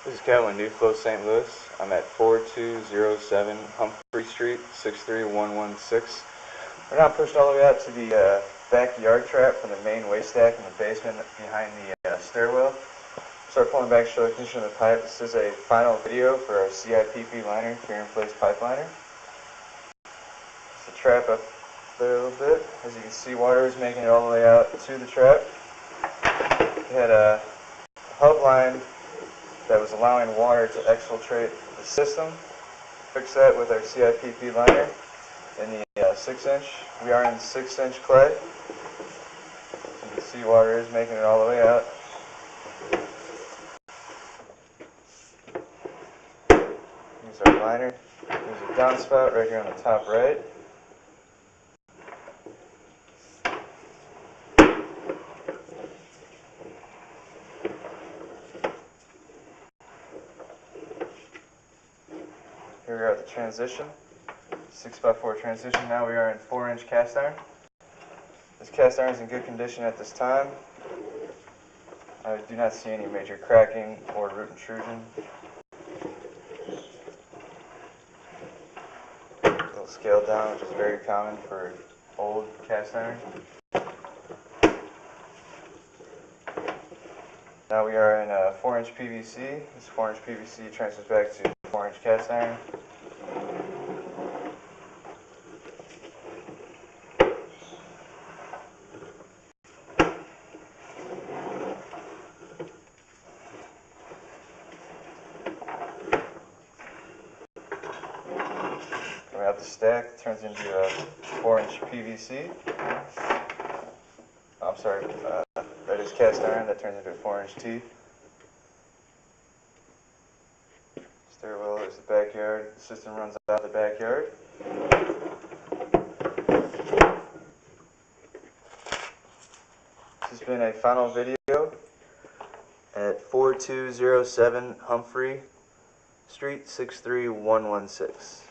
This is Kevin, Newflow, St. Louis. I'm at 4207 Humphrey Street, 63116. We're now pushed all the way out to the backyard trap from the main waste stack in the basement behind the stairwell. Start pulling back, show the condition of the pipe. This is a final video for our CIPP liner, clear-in-place pipe liner. It's the trap up there a little bit. As you can see, water is making it all the way out to the trap. We had a hub line that was allowing water to exfiltrate the system. Fix that with our CIPP liner in the 6-inch. We are in 6-inch clay. So you can see water is making it all the way out. Here's our liner. There's a downspout right here on the top right. Here we are at the transition, 6x4 transition. Now we are in 4-inch cast iron. This cast iron is in good condition at this time. I do not see any major cracking or root intrusion. A little scaled down, which is very common for old cast iron. Now we are in 4-inch PVC. This 4-inch PVC transfers back to 4-inch cast iron. Coming out the stack, turns into a 4-inch PVC. I'm sorry, that is cast iron, that turns into a 4-inch T. Stairwell is the backyard. The system runs out the backyard. This has been a final video at 4207 Humphrey Street, 63116.